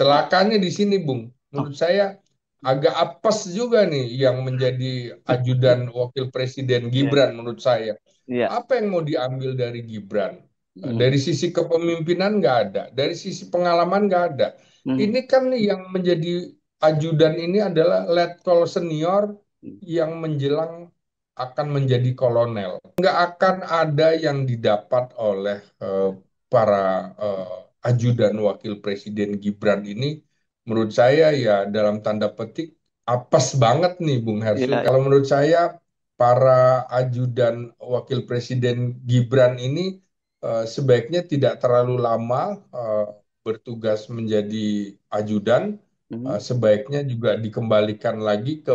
celakanya di sini, Bung. Menurut saya agak apes juga nih yang menjadi ajudan wakil presiden Iya, Gibran menurut saya. iya. Apa yang mau diambil dari Gibran? Hmm, Dari sisi kepemimpinan nggak ada, dari sisi pengalaman nggak ada. hmm, Ini kan yang menjadi ajudan ini adalah letkol senior yang menjelang akan menjadi kolonel. Nggak akan ada yang didapat oleh para ajudan wakil presiden Gibran ini, menurut saya ya dalam tanda petik apes banget nih Bung Hersu. iya. Kalau menurut saya para ajudan wakil presiden Gibran ini sebaiknya tidak terlalu lama bertugas menjadi ajudan. Hmm. Sebaiknya juga dikembalikan lagi ke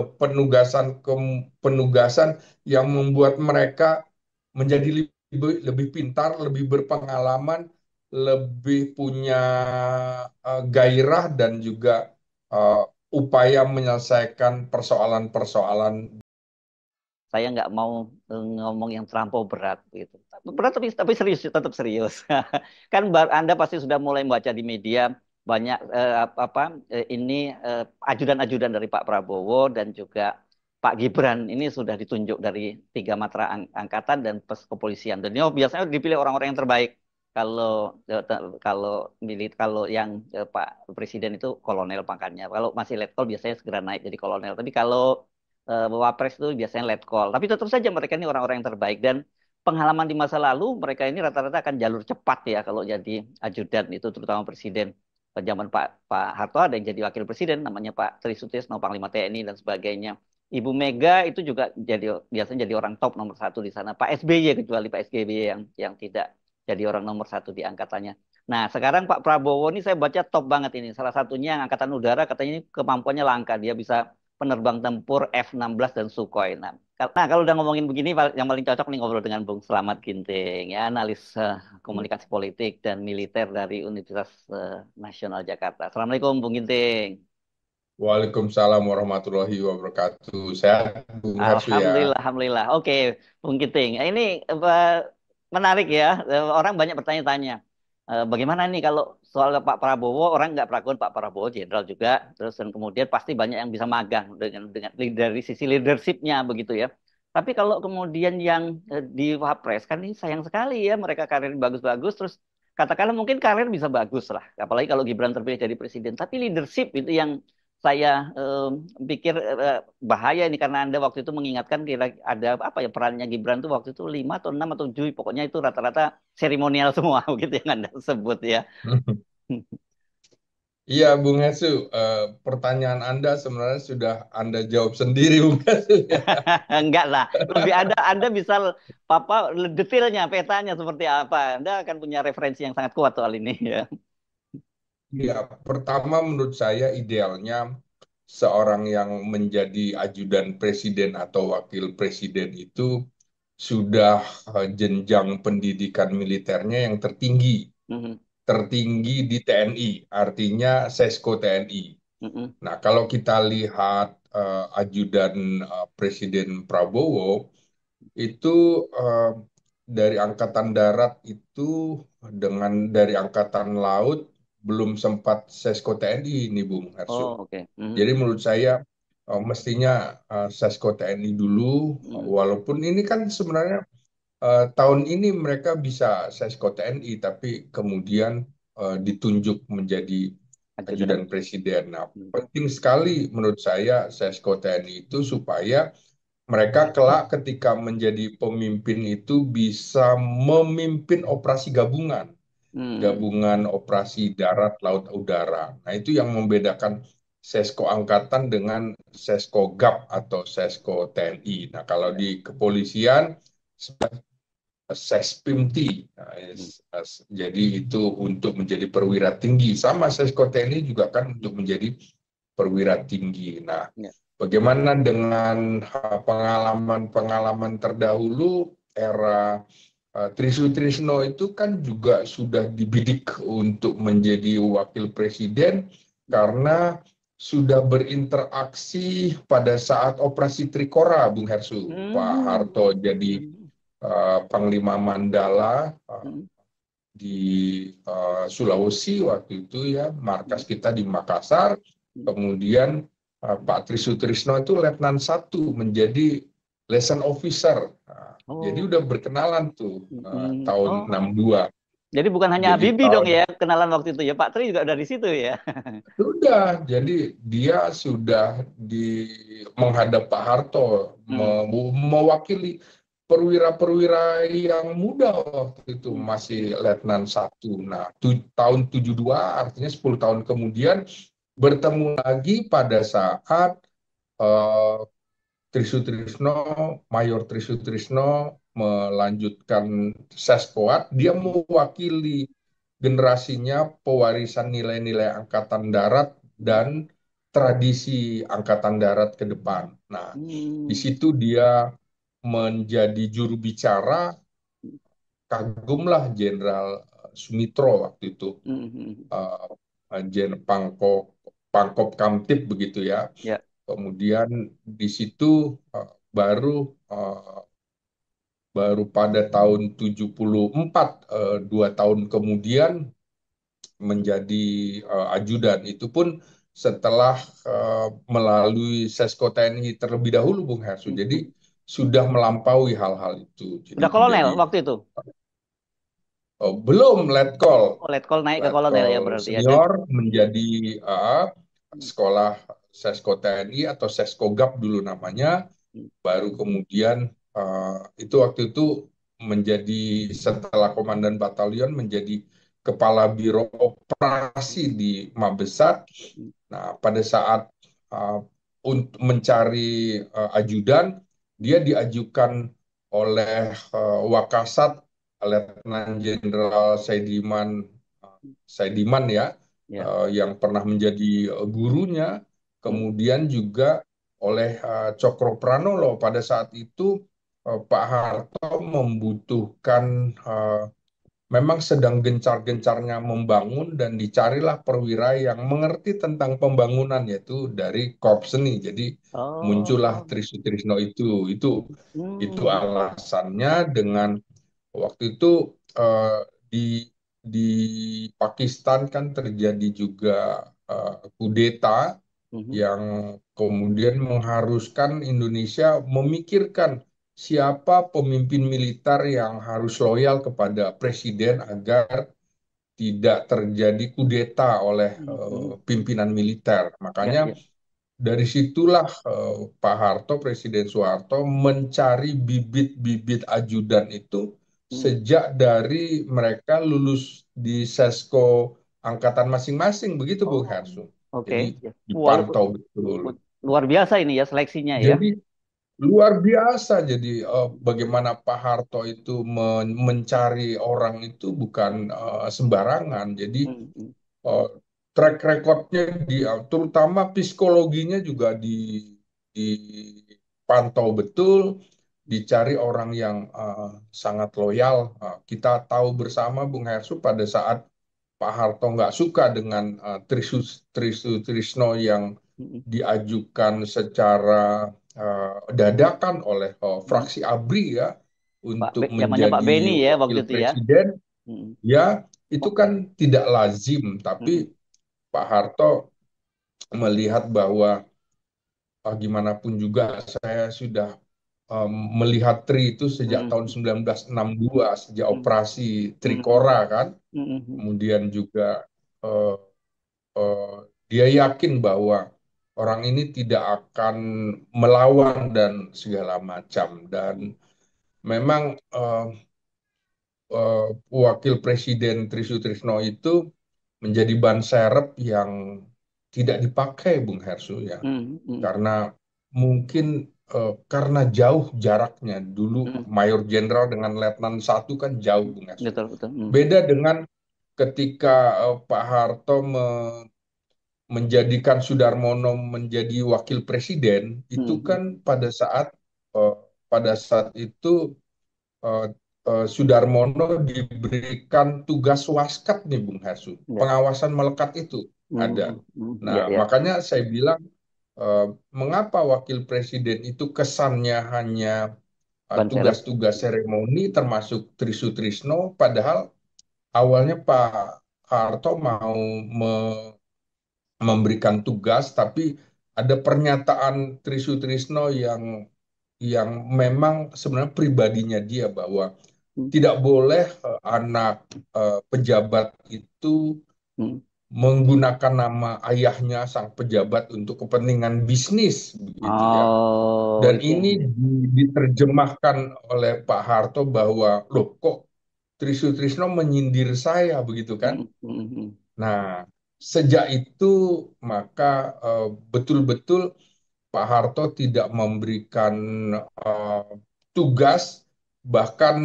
penugasan yang membuat mereka menjadi lebih pintar, lebih berpengalaman, lebih punya gairah dan juga eh, upaya menyelesaikan persoalan-persoalan. Saya nggak mau ngomong yang terlampau berat gitu. Berat tapi serius, tetap serius. Kan Anda pasti sudah mulai membaca di media banyak ini ajudan-ajudan dari Pak Prabowo dan juga Pak Gibran ini sudah ditunjuk dari tiga matra angkatan dan kepolisian. Dan ini biasanya dipilih orang-orang yang terbaik. Kalau kalau kalau yang Pak Presiden itu kolonel pangkatnya. Kalau masih letkol biasanya segera naik jadi kolonel. Tapi kalau Wapres itu biasanya letkol. Tapi tetap saja mereka ini orang-orang yang terbaik dan pengalaman di masa lalu mereka ini rata-rata akan jalur cepat ya kalau jadi ajudan itu terutama presiden. Pada zaman Pak Harto ada yang jadi wakil presiden namanya Pak Tri Sutrisno Panglima TNI dan sebagainya. Ibu Mega itu juga biasanya jadi orang top nomor satu di sana. Pak SBY kecuali Pak SBY yang tidak jadi orang nomor satu di angkatannya. Nah, sekarang Pak Prabowo ini saya baca top banget ini. Salah satunya yang angkatan udara katanya ini kemampuannya langka. Dia bisa penerbang tempur F-16 dan Sukhoi. Nah, kalau udah ngomongin begini, yang paling cocok nih ngobrol dengan Bung Slamet Ginting, ya analis komunikasi politik dan militer dari Universitas Nasional Jakarta. Assalamualaikum, Bung Ginting. Waalaikumsalam warahmatullahi wabarakatuh. Sehat, Bung Hersu ya. Alhamdulillah, alhamdulillah. Oke, Bung Ginting. Ini menarik ya. Orang banyak bertanya-tanya. Bagaimana nih kalau soal Pak Prabowo, orang nggak peraguan Pak Prabowo jenderal juga, terus dan kemudian pasti banyak yang bisa magang dengan dari sisi leadershipnya begitu ya. Tapi kalau kemudian yang di Wapres kan ini sayang sekali ya mereka karir bagus-bagus, terus katakanlah mungkin karir bisa bagus lah, apalagi kalau Gibran terpilih jadi presiden. Tapi leadership itu yang saya pikir bahaya ini karena Anda waktu itu mengingatkan kira ada apa ya perannya Gibran tuh waktu itu 5 atau 6 atau 7 pokoknya itu rata-rata seremonial semua begitu yang Anda sebut ya. Iya, Bung Hersu. Pertanyaan Anda sebenarnya sudah Anda jawab sendiri, Bung Hersu. Enggak lah, lebih Anda bisa detailnya petanya seperti apa. Anda akan punya referensi yang sangat kuat soal ini ya. Ya, pertama menurut saya idealnya seorang yang menjadi ajudan presiden atau wakil presiden itu sudah jenjang pendidikan militernya yang tertinggi, Mhm, tertinggi di TNI, artinya Sesko TNI. mhm, Nah, kalau kita lihat ajudan Presiden Prabowo itu eh, dari Angkatan Darat itu dengan dari Angkatan Laut belum sempat Sesko TNI ini, Bung Hersu. oh oke. Mhm, Jadi menurut saya mestinya Sesko TNI dulu, mhm. walaupun ini kan sebenarnya tahun ini mereka bisa Sesko TNI, tapi kemudian ditunjuk menjadi Ajudan. ajudan presiden. Nah, Mhm. penting sekali menurut saya Sesko TNI itu supaya mereka kelak ketika menjadi pemimpin itu bisa memimpin operasi gabungan, Mhm. gabungan operasi darat, laut, udara. Nah, itu yang membedakan Sesko Angkatan dengan Sesko GAP atau Sesko TNI. Nah, kalau Ya. di kepolisian Sespimti. Nah, Mhm. jadi itu untuk menjadi perwira tinggi. Sama Sesko TNI juga kan untuk menjadi perwira tinggi. Nah, Ya. bagaimana dengan pengalaman-pengalaman terdahulu era Trisutrisno itu kan juga sudah dibidik untuk menjadi wakil presiden karena sudah berinteraksi pada saat operasi Trikora, Bung Hersu. Pak Mhm. Harto jadi Mhm. Panglima Mandala, Mhm. di Sulawesi waktu itu ya, markas Hmm. kita di Makassar. Kemudian Pak Trisutrisno itu Letnan satu menjadi liaison officer. Nah, jadi Oh. udah berkenalan tuh tahun Oh. 62. Jadi bukan hanya Jadi Habibie dong tahun ya kenalan waktu itu ya. Pak Tri juga dari situ ya. sudah, jadi dia sudah menghadap Pak Harto Hmm. mewakili perwira-perwira yang muda waktu itu Hmm. masih Letnan satu. Nah, tahun 72 artinya 10 tahun kemudian bertemu lagi pada saat eh, Trisutrisno, Mayor Trisutrisno melanjutkan Seskoat, dia mewakili generasinya pewarisan nilai-nilai Angkatan Darat dan tradisi Angkatan Darat ke depan. Nah, di Hmm. situ dia menjadi juru bicara, kagumlah Jenderal Sumitro waktu itu, Hmm. Hmm. Pangkop Pangkop Kamtib begitu ya. Ya. Kemudian di situ baru eh, baru pada tahun 74 2 tahun kemudian menjadi ajudan. Itu pun setelah melalui Sesko TNI terlebih dahulu, Bung Hersu. Hmm. Jadi Hmm. sudah melampaui hal-hal itu. Jadi Udah kolonel menjadi waktu itu. belum letkol. Oh, letkol naik ke kolonel ya Letkol berarti ya. senior menjadi sekolah Sesko TNI atau Seskogap dulu namanya. Baru kemudian itu waktu itu menjadi setelah komandan batalion menjadi kepala biro operasi di Mabesat. Nah, pada saat uh, untuk mencari ajudan, dia diajukan oleh Wakasat Letnan Jenderal Saidiman ya, Ya. yang pernah menjadi gurunya, Hmm. kemudian juga oleh Cokro pada saat itu Pak Harto membutuhkan memang sedang gencar-gencarnya membangun dan dicarilah perwira yang mengerti tentang pembangunan yaitu dari Korps Seni. Jadi muncullah Oh. Trisutrisno itu Hmm. alasannya dengan waktu itu di di Pakistan kan terjadi juga kudeta Hmm. yang kemudian mengharuskan Indonesia memikirkan siapa pemimpin militer yang harus loyal kepada presiden agar tidak terjadi kudeta oleh Hmm. pimpinan militer. Ya, Makanya ya. dari situlah Pak Harto, Presiden Soeharto mencari bibit-bibit ajudan itu Hmm. sejak dari mereka lulus di Sesko angkatan masing-masing, begitu Bung Oh, Hersu. oke. Jadi Ya. Wah, dipantau betul. luar biasa ini ya seleksinya ya. Jadi luar biasa. Jadi bagaimana Pak Harto itu mencari orang itu bukan sembarangan. Jadi Hmm. Hmm. eh, track recordnya terutama psikologinya juga dipantau betul, dicari orang yang sangat loyal. Kita tahu bersama Bung Hersu pada saat Pak Harto nggak suka dengan Trisno yang Hmm. diajukan secara dadakan oleh Hmm. fraksi ABRI ya untuk Zamannya Pak menjadi Beni ya waktu wakil itu ya. presiden. Hmm. Ya, itu Oh. kan tidak lazim, tapi Hmm. Pak Harto melihat bahwa gimana pun juga saya sudah um, melihat Tri itu sejak Hmm. tahun 1962, sejak Hmm. operasi Hmm. Trikora kan. Hmm. Hmm. Kemudian juga eh, eh, dia yakin bahwa orang ini tidak akan melawan dan segala macam. Dan Hmm. memang eh, Wakil Presiden Trisutrisno itu menjadi ban serep yang tidak dipakai Bung Hersu ya, Hmm. Hmm. karena mungkin karena jauh jaraknya. Dulu Hmm. Mayor Jenderal dengan Letnan satu kan jauh Bung Hersu. Betul, betul. Hmm. Beda dengan ketika Pak Harto menjadikan Sudarmono menjadi wakil presiden, itu Hmm. kan eh, pada saat itu eh, Sudarmono diberikan tugas waskat nih Bung Hasu. Ya. Pengawasan melekat itu ada. Hmm. Hmm. Nah, Ya, ya. makanya saya bilang eh, mengapa wakil presiden itu kesannya hanya Ban serep. tugas-tugas seremoni termasuk Trisutrisno, padahal awalnya Pak Harto mau memberikan tugas, tapi ada pernyataan Tri Sutrisno yang memang sebenarnya pribadinya dia bahwa Hmm, tidak boleh anak pejabat itu hmm. menggunakan nama ayahnya sang pejabat untuk kepentingan bisnis begitu ya. Oh Dan iya ini iya. diterjemahkan oleh Pak Harto bahwa loh kok Tri Sutrisno menyindir saya begitu kan. Hmm, hmm, hmm. Nah, sejak itu maka betul-betul Pak Harto tidak memberikan eh, tugas bahkan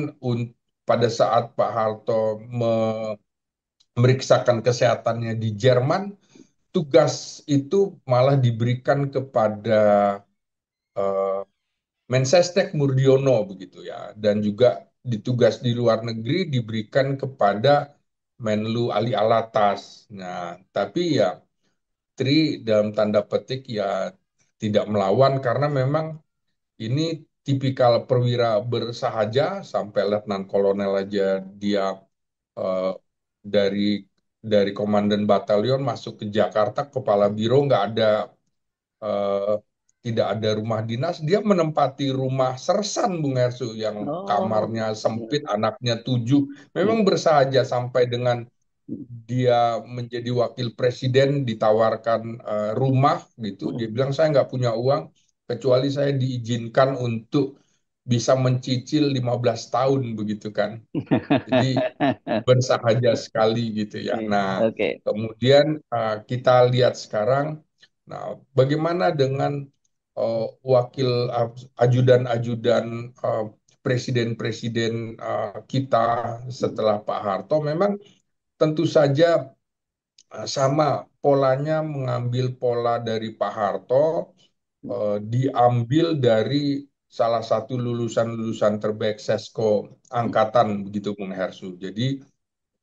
pada saat Pak Harto memeriksakan kesehatannya di Jerman, tugas itu malah diberikan kepada eh, Mensesnek Murdiono begitu ya, dan juga ditugas di luar negeri diberikan kepada Menlu Ali Alatas. Nah, tapi ya Tri dalam tanda petik ya tidak melawan karena memang ini tipikal perwira bersahaja sampai letnan kolonel aja dia eh, dari komandan batalion masuk ke Jakarta kepala biro nggak ada eh, tidak ada rumah dinas, dia menempati rumah sersan Bung Hersu yang Oh kamarnya iya. sempit, anaknya 7. Hmm, Memang bersahaja sampai dengan hmm, dia menjadi wakil presiden ditawarkan rumah gitu. Dia hmm. bilang saya nggak punya uang kecuali saya diizinkan untuk bisa mencicil 15 tahun begitu kan. Jadi bersahaja sekali gitu ya. Iya, Nah, oke. kemudian kita lihat sekarang, nah bagaimana dengan wakil ajudan-ajudan presiden-presiden kita Hmm, setelah Pak Harto, memang tentu saja sama polanya mengambil pola dari Pak Harto, hmm, diambil dari salah satu lulusan-lulusan terbaik Sesko hmm, angkatan begitu Bung Hersu. Jadi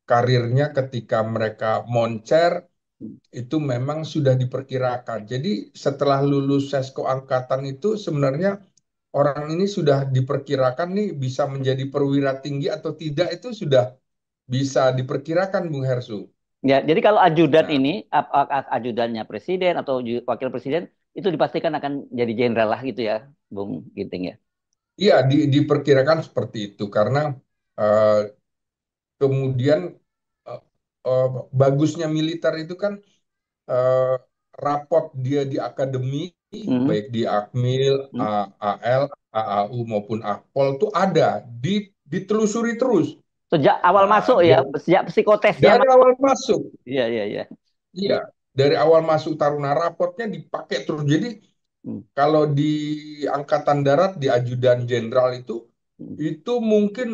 karirnya ketika mereka moncer hmm. itu memang sudah diperkirakan. Jadi setelah lulus Sesko angkatan itu sebenarnya orang ini sudah diperkirakan nih bisa menjadi perwira tinggi atau tidak itu sudah bisa diperkirakan Bung Hersu. Ya, jadi kalau ajudan Nah, ini, ajudannya presiden atau wakil presiden, itu dipastikan akan jadi jenderal lah gitu ya, Bung Ginting ya. iya diperkirakan seperti itu karena eh, kemudian eh, eh, bagusnya militer itu kan eh, raport dia di akademi, Hmm. baik di Akmil, Hmm. AL, AAU maupun Akpol itu ada, ditelusuri terus. Sejak awal Nah, masuk ya, sejak psikotesnya dari masuk. awal masuk, Iya, iya, iya. iya, dari awal masuk Taruna raportnya dipakai terus. Jadi Hmm. kalau di Angkatan Darat di Ajudan Jenderal Hmm. itu mungkin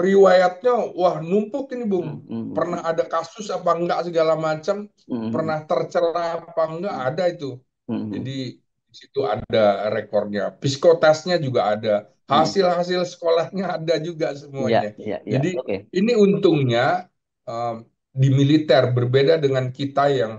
riwayatnya wah numpuk ini Bung. Hmm. Hmm. Pernah Hmm. ada kasus apa enggak segala macam, Hmm. pernah tercela apa enggak ada itu. Hmm. Jadi di situ ada rekornya. Psikotesnya juga ada. Hmm. Hasil-hasil sekolahnya ada juga Iya, semuanya. iya, iya. Jadi Oke. ini untungnya um, di militer berbeda dengan kita yang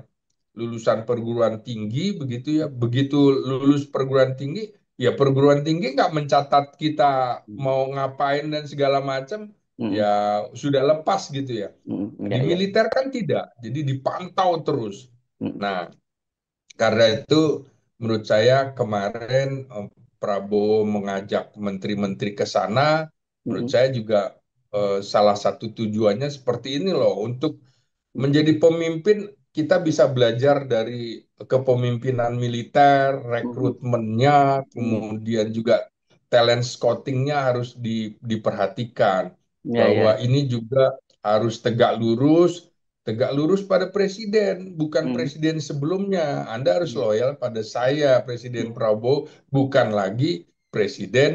lulusan perguruan tinggi begitu ya. Begitu lulus perguruan tinggi, ya perguruan tinggi nggak mencatat kita Hmm. mau ngapain dan segala macam, Hmm. ya sudah lepas gitu ya. Hmm. Di Iya, iya. militer kan tidak, jadi dipantau terus. Hmm. Nah, karena itu menurut saya kemarin Prabowo mengajak menteri-menteri ke sana, menurut Hmm. saya juga salah satu tujuannya seperti ini loh, untuk Hmm. menjadi pemimpin kita bisa belajar dari kepemimpinan militer, Hmm. rekrutmennya, Hmm. kemudian juga talent scoutingnya harus diperhatikan Iya, bahwa iya. ini juga harus tegak lurus pada presiden, bukan Hmm. presiden sebelumnya. Anda harus Hmm. loyal pada saya, Presiden Prabowo, bukan lagi Presiden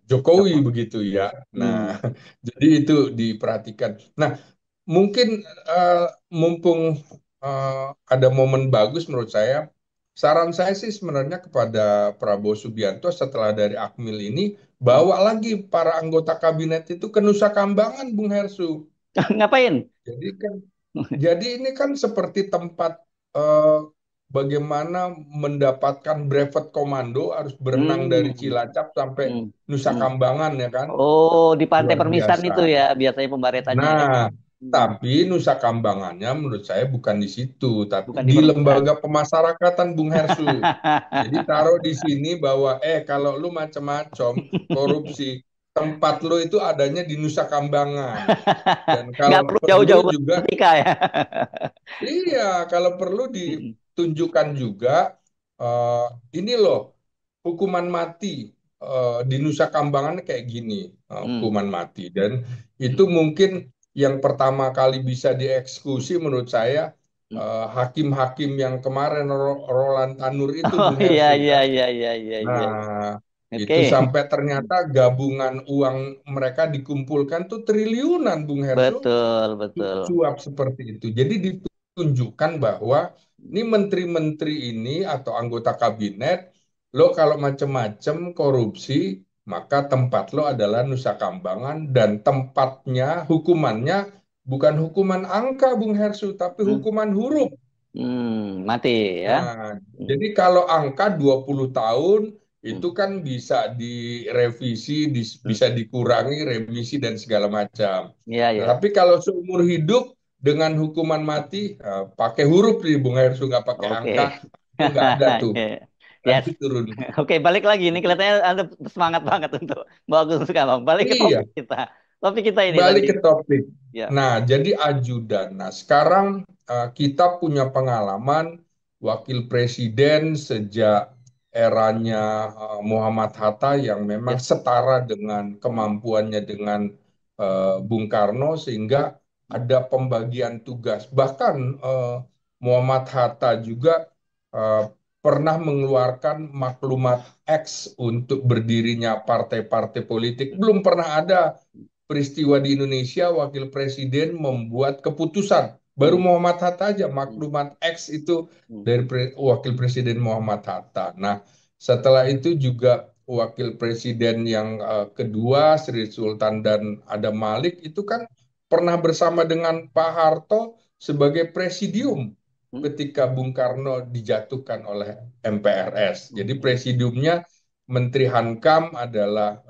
Jokowi Joko. begitu ya. Nah, Hmm. jadi itu diperhatikan. Nah, mungkin eh, mumpung ada momen bagus menurut saya, saran saya sih sebenarnya kepada Prabowo Subianto setelah dari Akmil ini, Hmm. bawa lagi para anggota kabinet itu ke Nusa Kambangan, Bung Hersu. Ngapain? Jadi kan, jadi ini kan seperti tempat eh, bagaimana mendapatkan brevet komando, harus berenang dari Hmm. Cilacap sampai Hmm. Nusa Hmm. Kambangan ya kan, Oh, di Pantai luar Permisan biasa. itu ya biasanya pembaretannya ya. Nah, Hmm. tapi Nusa Kambangannya menurut saya bukan di situ, tapi Bukan di di Permisan. lembaga pemasyarakatan Bung Hersu. Jadi taruh di sini bahwa kalau lu macam-macam korupsi, tempat lu itu adanya di Nusa Kambangan. Dan Nggak kalau perlu perlu jauh-jauh ke juga, Ketika ya. iya, kalau perlu Hmm. ditunjukkan juga, eh, ini loh hukuman mati di Nusa Kambangan kayak gini, Hmm. hukuman mati. Dan itu mungkin yang pertama kali bisa dieksekusi menurut saya Hmm. hakim-hakim yang kemarin Roland Tanur itu Oh Bung iya Hersu iya kan. iya iya iya iya. Nah, Oke. itu sampai ternyata gabungan uang mereka dikumpulkan tuh triliunan Bung Hersu Betul betul. suap seperti itu. Jadi ditunjukkan bahwa ini menteri-menteri ini atau anggota kabinet, lo kalau macam-macam korupsi, maka tempat lo adalah Nusa Kambangan dan tempatnya, hukumannya bukan hukuman angka, Bung Hersu, tapi Hmm. hukuman huruf. Mati ya. Nah, Hmm. jadi kalau angka 20 tahun Hmm. itu kan bisa direvisi, Hmm. bisa dikurangi, remisi dan segala macam. Iya Nah, ya. tapi kalau seumur hidup dengan hukuman mati, pakai huruf nih Bung Hersu, nggak pakai angka, Oke. itu nggak ada tuh. Yes. Nanti turun. Oke, balik lagi. Ini kelihatannya Anda semangat banget untuk bagus sekarang. Balik ke Iya, topik kita. Topik kita ini tadi. balik ke topik. Ya. Nah, jadi ajudan. Nah, sekarang kita punya pengalaman wakil presiden sejak eranya Muhammad Hatta yang memang Ya. setara dengan kemampuannya dengan Bung Karno sehingga ada pembagian tugas. Bahkan Muhammad Hatta juga eh, pernah mengeluarkan maklumat X untuk berdirinya partai-partai politik. Belum pernah ada peristiwa di Indonesia wakil presiden membuat keputusan. Baru Hmm. Muhammad Hatta aja Hmm. maklumat X itu Hmm. dari wakil presiden Muhammad Hatta. Nah, setelah itu juga wakil presiden yang kedua Sri Sultan dan Adam Malik itu kan pernah bersama dengan Pak Harto sebagai presidium Hmm. ketika Bung Karno dijatuhkan oleh MPRS. Hmm. Jadi Hmm. presidiumnya Menteri Hankam adalah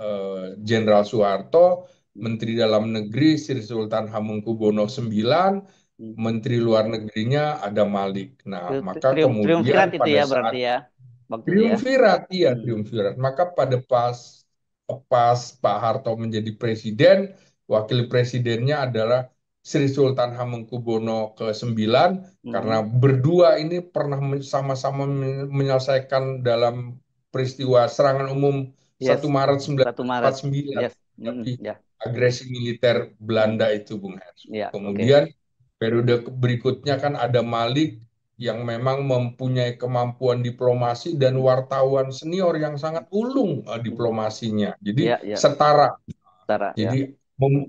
Jenderal Soeharto, Hmm. Menteri Dalam Negeri Sri Sultan Hamengkubuwono IX, Hmm. Menteri Luar Negerinya ada Malik. Nah, maka Triumvirat kemudian itu pada ya berarti saat ya. Waktu itu ya. triumvirat, iya Hmm. triumvirat. Maka pada pas pas Pak Harto menjadi presiden, wakil presidennya adalah Sri Sultan Hamengkubuwono ke-9 karena Hmm. berdua ini pernah sama-sama menyelesaikan dalam peristiwa serangan umum Yes. 1 Maret Satu Maret. 1949, Yes. Hmm. tapi Ya. agresi militer Hmm. Belanda itu Bung Hersu. Ya. Oke. Kemudian periode berikutnya kan ada Malik yang memang mempunyai kemampuan diplomasi dan Hmm. wartawan senior yang sangat Hmm. ulung Hmm. diplomasinya. Jadi Ya. Ya. setara, Setara jadi ya.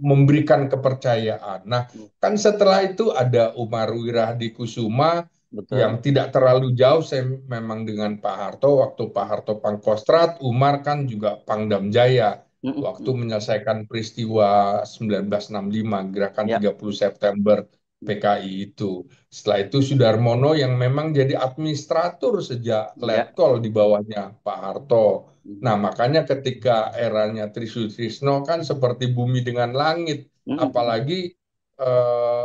memberikan kepercayaan. Nah, Hmm. kan setelah itu ada Umar Wirahdi Kusuma yang Betul. tidak terlalu jauh saya memang dengan Pak Harto. Waktu Pak Harto Pangkostrat, Umar kan juga Pangdam Jaya Hmm. waktu Hmm. menyelesaikan peristiwa 1965, Gerakan Ya. 30 September Hmm. PKI itu. Setelah itu Sudarmono yang memang jadi administratur sejak Ya. Letkol di bawahnya Pak Harto. Hmm. Nah, makanya ketika eranya Trisutrisno kan seperti bumi dengan langit, Hmm. Hmm. apalagi eh,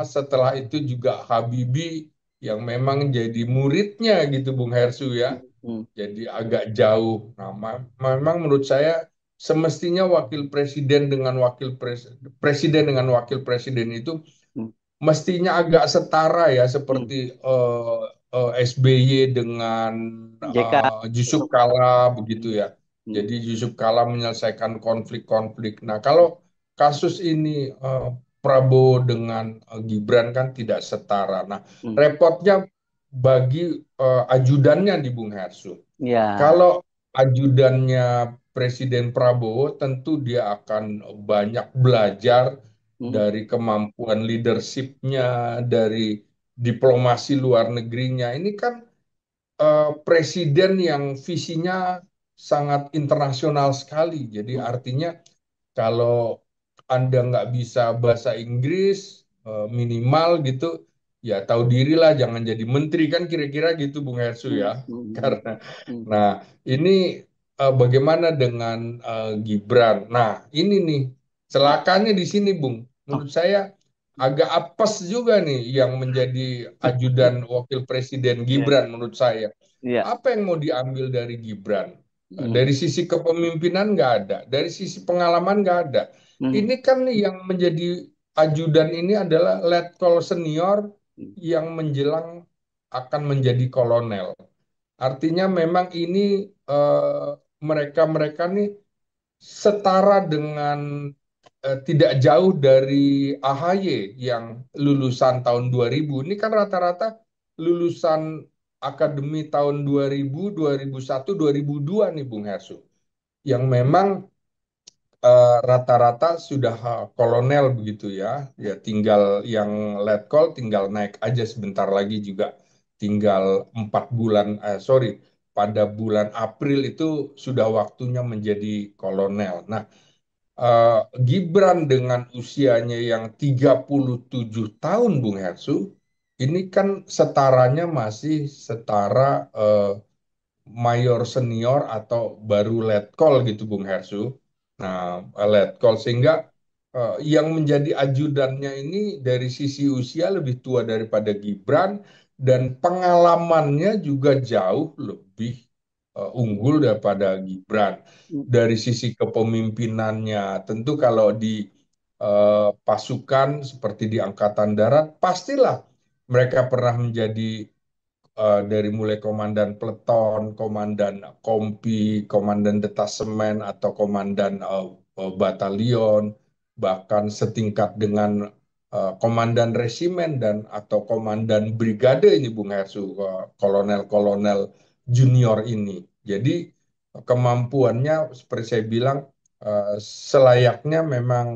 setelah itu juga Habibie yang memang jadi muridnya gitu Bung Hersu ya. Hmm. Hmm. Jadi agak jauh. Nah, memang menurut saya semestinya wakil presiden dengan presiden dengan wakil presiden itu Hmm. mestinya agak setara ya Hmm. seperti SBY dengan JK. Yusuf Kala begitu Hmm. ya. Hmm. Jadi Yusuf Kala menyelesaikan konflik-konflik. Nah, kalau kasus ini Prabowo dengan Gibran kan tidak setara. Nah, Hmm. repotnya bagi ajudannya di Bung Hersu. Ya. Kalau ajudannya Presiden Prabowo, tentu dia akan banyak belajar Hmm. dari kemampuan leadershipnya, dari diplomasi luar negerinya. Ini kan presiden yang visinya sangat internasional sekali. Jadi Hmm. artinya kalau Anda nggak bisa bahasa Inggris minimal gitu, ya tahu diri lah, jangan jadi menteri kan kira-kira gitu Bung Hersu ya. Hmm, hmm, hmm, Karena hmm, nah ini bagaimana dengan Gibran? Nah ini nih celakanya di sini Bung. oh, Menurut saya agak apes juga nih yang menjadi ajudan wakil presiden iya, Gibran menurut saya. iya, Apa yang mau diambil dari Gibran? hmm, Dari sisi kepemimpinan nggak ada, dari sisi pengalaman nggak ada. hmm, Ini kan yang menjadi ajudan ini adalah letkol senior hmm, yang menjelang akan menjadi kolonel. Artinya memang ini eh, mereka-mereka nih setara dengan tidak jauh dari AHY yang lulusan tahun 2000. Ini kan rata-rata lulusan akademi tahun 2000, 2001, 2002 nih Bung Hersu. Yang memang rata-rata sudah kolonel begitu ya. Ya tinggal yang letkol tinggal naik aja sebentar lagi juga tinggal 4 bulan, sorry, pada bulan April itu sudah waktunya menjadi kolonel. Nah, eh, Gibran dengan usianya yang 37 tahun, Bung Hersu, ini kan setaranya masih setara mayor senior atau baru letkol gitu, Bung Hersu. Nah, letkol sehingga yang menjadi ajudannya ini dari sisi usia lebih tua daripada Gibran dan pengalamannya juga jauh lebih unggul daripada Gibran. hmm, Dari sisi kepemimpinannya, tentu kalau di pasukan seperti di Angkatan Darat, pastilah mereka pernah menjadi dari mulai komandan peleton, komandan kompi, komandan detasemen atau komandan batalion, bahkan setingkat dengan komandan resimen dan atau komandan brigade ini Bung Hersu, kolonel-kolonel junior ini. Jadi kemampuannya seperti saya bilang selayaknya memang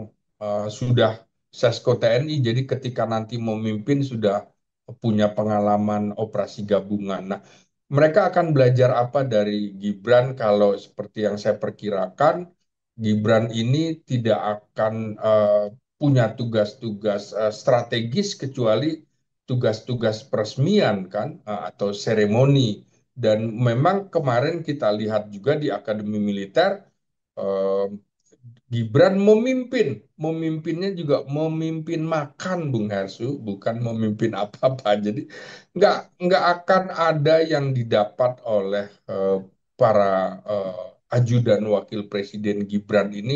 sudah Sesko TNI. Jadi ketika nanti memimpin sudah punya pengalaman operasi gabungan. Nah, mereka akan belajar apa dari Gibran kalau seperti yang saya perkirakan, Gibran ini tidak akan punya tugas-tugas strategis kecuali tugas-tugas peresmian kan atau seremoni. Dan memang kemarin kita lihat juga di Akademi Militer eh, Gibran memimpinnya juga memimpin makan Bung Hersu, bukan memimpin apa-apa. Jadi nggak akan ada yang didapat oleh para ajudan wakil presiden Gibran ini.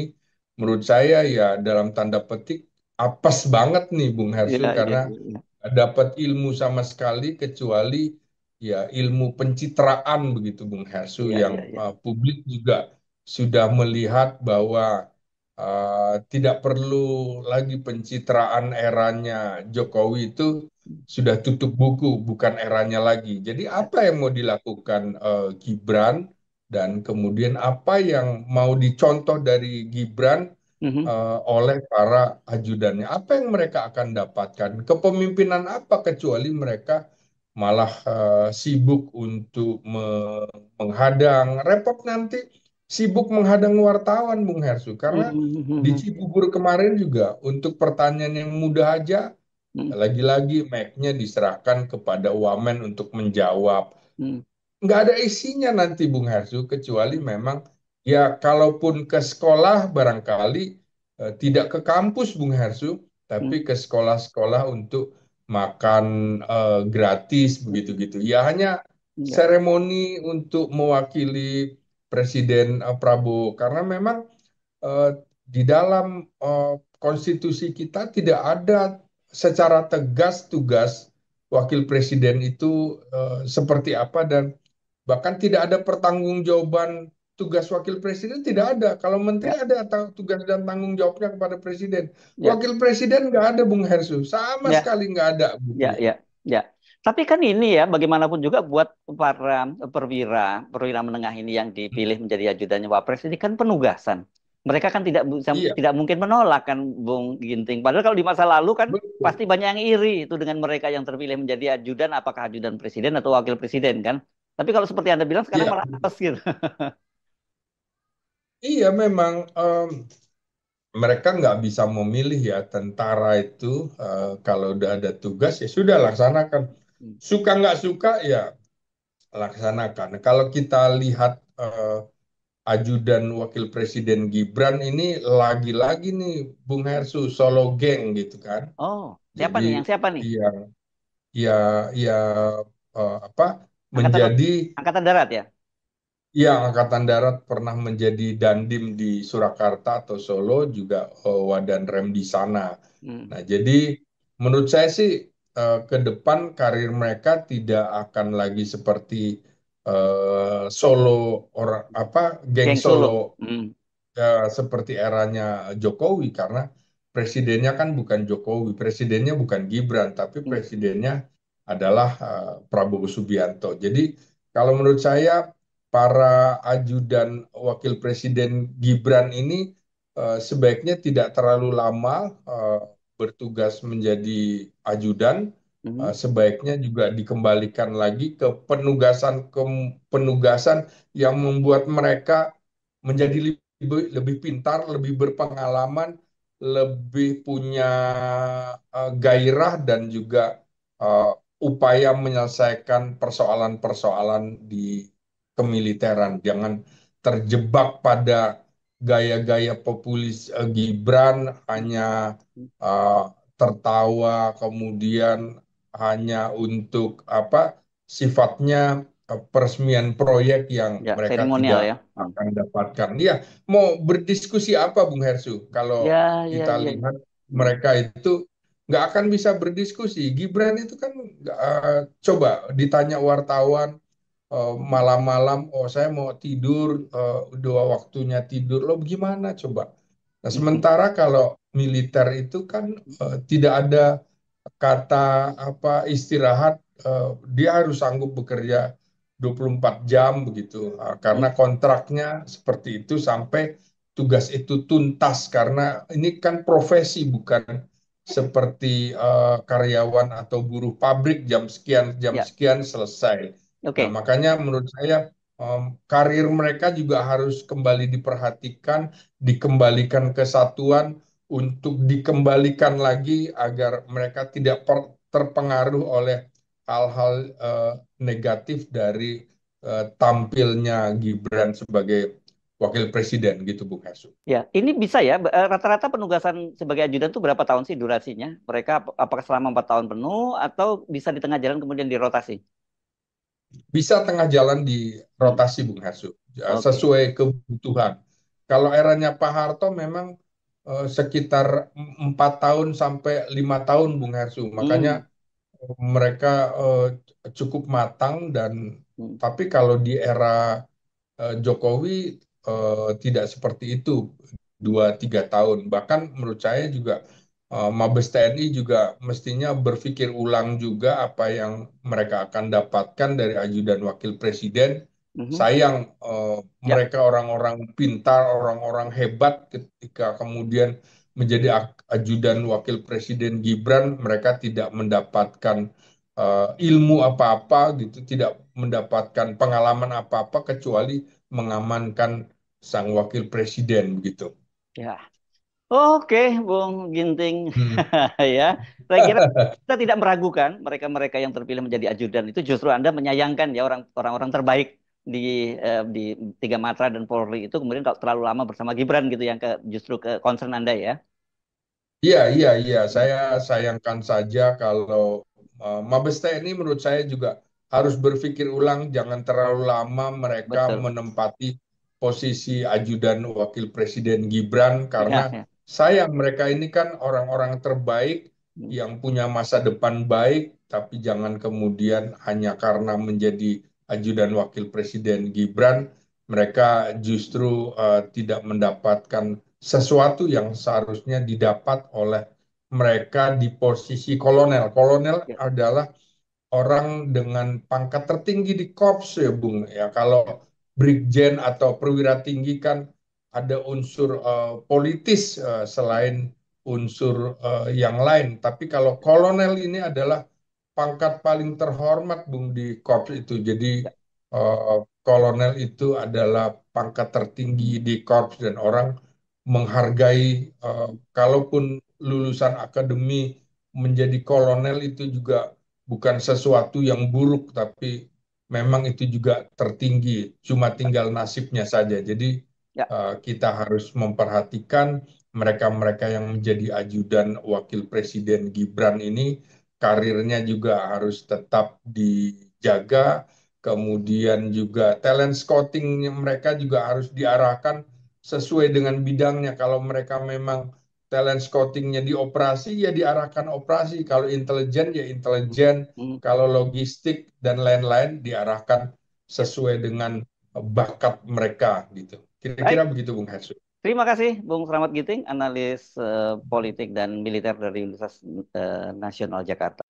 Menurut saya ya dalam tanda petik apes banget nih Bung Hersu iya, iya, karena iya, nggak dapat ilmu sama sekali kecuali ya ilmu pencitraan begitu Bung Hersu iya, yang iya, iya, publik juga sudah melihat bahwa tidak perlu lagi pencitraan eranya Jokowi itu sudah tutup buku, bukan eranya lagi. Jadi apa yang mau dilakukan Gibran dan kemudian apa yang mau dicontoh dari Gibran mhm, oleh para ajudannya? Apa yang mereka akan dapatkan? Kepemimpinan apa kecuali mereka malah sibuk untuk menghadang, repot nanti sibuk menghadang wartawan, Bung Hersu, karena mhm, di mhm, Cibubur kemarin juga untuk pertanyaan yang mudah aja, mhm, lagi-lagi mic-nya diserahkan kepada wamen untuk menjawab. mhm, Nggak ada isinya nanti, Bung Hersu, kecuali memang ya kalaupun ke sekolah barangkali tidak ke kampus, Bung Hersu, tapi mhm, ke sekolah-sekolah untuk makan gratis begitu-gitu. Ya hanya iya, seremoni untuk mewakili Presiden Prabowo karena memang eh, di dalam eh, konstitusi kita tidak ada secara tegas tugas wakil presiden itu seperti apa dan bahkan tidak ada pertanggungjawaban tugas wakil presiden tidak ada. Kalau menteri iya, ada tugas dan tanggung jawabnya kepada presiden. iya, Wakil presiden nggak ada Bung Hersu, sama iya, sekali nggak ada gitu iya, ya. iya, iya. Tapi kan ini ya, bagaimanapun juga buat para perwira, perwira menengah ini yang dipilih menjadi ajudannya Wapres ini kan penugasan. Mereka kan tidak bisa, Iya, tidak mungkin menolak kan, Bung Ginting. Padahal kalau di masa lalu kan betul. pasti banyak yang iri itu dengan mereka yang terpilih menjadi ajudan, apakah ajudan presiden atau wakil presiden kan. Tapi kalau seperti Anda bilang sekarang Iya, malah apes gitu. iya memang mereka nggak bisa memilih ya tentara itu kalau udah ada tugas ya sudah laksanakan. Hmm. Suka nggak suka ya laksanakan. Kalau kita lihat ajudan Wakil Presiden Gibran ini lagi-lagi nih Bung Hersu solo geng gitu kan. Oh, siapa Jadi nih? Yang siapa nih? yang ya ya apa Angkatan menjadi Angkatan Darat ya? ya Angkatan Darat pernah menjadi dandim di Surakarta atau Solo juga Wadan Rem di sana. Hmm. Nah, jadi menurut saya sih ke depan karir mereka tidak akan lagi seperti Solo orang apa geng Geng Solo Solo. Hmm. seperti eranya Jokowi karena presidennya kan bukan Jokowi, presidennya bukan Gibran, tapi Hmm. presidennya adalah Prabowo Subianto. Jadi kalau menurut saya para ajudan wakil presiden Gibran ini sebaiknya tidak terlalu lama bertugas menjadi ajudan, Hmm. sebaiknya juga dikembalikan lagi ke penugasan yang membuat mereka menjadi lebih pintar, lebih berpengalaman, lebih punya gairah dan juga uh, upaya menyelesaikan persoalan-persoalan di kemiliteran. Jangan terjebak pada gaya-gaya populis Gibran hanya uh, tertawa kemudian hanya untuk apa sifatnya peresmian proyek yang Ya, mereka seremonial tidak ya. Hmm. akan dapatkan. Iya, mau berdiskusi apa, Bung Hersu? Kalau Ya, ya, kita ya. lihat Hmm. mereka itu nggak akan bisa berdiskusi. Gibran itu kan coba ditanya wartawan malam-malam, oh saya mau tidur, dua waktunya tidur, lo gimana coba? Nah, sementara kalau militer itu kan tidak ada kata apa istirahat, dia harus sanggup bekerja 24 jam begitu. Karena Hmm. kontraknya seperti itu sampai tugas itu tuntas karena ini kan profesi bukan seperti karyawan atau buruh pabrik jam Ya, sekian selesai. Nah, oke. makanya menurut saya karir mereka juga harus kembali diperhatikan, dikembalikan ke satuan untuk dikembalikan lagi agar mereka tidak terpengaruh oleh hal-hal negatif dari tampilnya Gibran sebagai wakil presiden gitu Bung Hesu. Ya, ini bisa ya. Rata-rata penugasan sebagai ajudan itu berapa tahun sih durasinya? Mereka apakah selama 4 tahun penuh atau bisa di tengah jalan kemudian dirotasi? Bisa tengah jalan di Hmm. rotasi Bung Hesu Oke. sesuai kebutuhan. Kalau eranya Pak Harto memang sekitar 4 tahun sampai 5 tahun Bung Hersu. Makanya Hmm. mereka cukup matang dan Hmm. tapi kalau di era Jokowi tidak seperti itu 2 3 tahun. Bahkan menurut saya juga Mabes TNI juga mestinya berpikir ulang juga apa yang mereka akan dapatkan dari ajudan wakil presiden. Mhm. Sayang Ya, mereka orang-orang pintar, orang-orang hebat ketika kemudian menjadi ajudan wakil presiden Gibran, mereka tidak mendapatkan ilmu apa-apa gitu, tidak mendapatkan pengalaman apa-apa kecuali mengamankan sang wakil presiden begitu. ya. Oke, Bung Ginting. Hmm. Ya, saya kira kita tidak meragukan mereka-mereka yang terpilih menjadi ajudan itu justru Anda menyayangkan ya orang-orang terbaik di Tiga Matra dan Polri itu kemudian kalau terlalu lama bersama Gibran gitu yang justru ke concern Anda ya. Iya, iya, iya. Hmm. Saya sayangkan saja kalau Mabes TNI menurut saya juga harus berpikir ulang, jangan terlalu lama mereka Betul. menempati posisi ajudan wakil presiden Gibran karena Ya, ya. sayang mereka ini kan orang-orang terbaik Hmm. yang punya masa depan baik, tapi jangan kemudian hanya karena menjadi ajudan wakil presiden Gibran, mereka justru tidak mendapatkan sesuatu yang seharusnya didapat oleh mereka di posisi kolonel. Kolonel Ya, adalah orang dengan pangkat tertinggi di korps ya Bung. Ya kalau ya, brigjen atau perwira tinggi kan ada unsur politis selain unsur yang lain. Tapi kalau kolonel ini adalah pangkat paling terhormat Bung di korps itu. Jadi ya. kolonel itu adalah pangkat tertinggi di korps dan orang menghargai, kalaupun lulusan akademi menjadi kolonel itu juga bukan sesuatu yang buruk, tapi memang itu juga tertinggi, cuma tinggal nasibnya saja. Jadi Ya, kita harus memperhatikan mereka-mereka yang menjadi ajudan wakil presiden Gibran ini, karirnya juga harus tetap dijaga, kemudian juga talent scouting mereka juga harus diarahkan sesuai dengan bidangnya. Kalau mereka memang talent scoutingnya di operasi, ya diarahkan operasi. Kalau intelijen, ya intelijen. mm, Kalau logistik dan lain-lain, diarahkan ya. sesuai dengan bakat mereka gitu. Kira-kira Baik, begitu, Bung Hersu. terima kasih Bung Slamet Giting, analis politik dan militer dari Universitas Nasional Jakarta.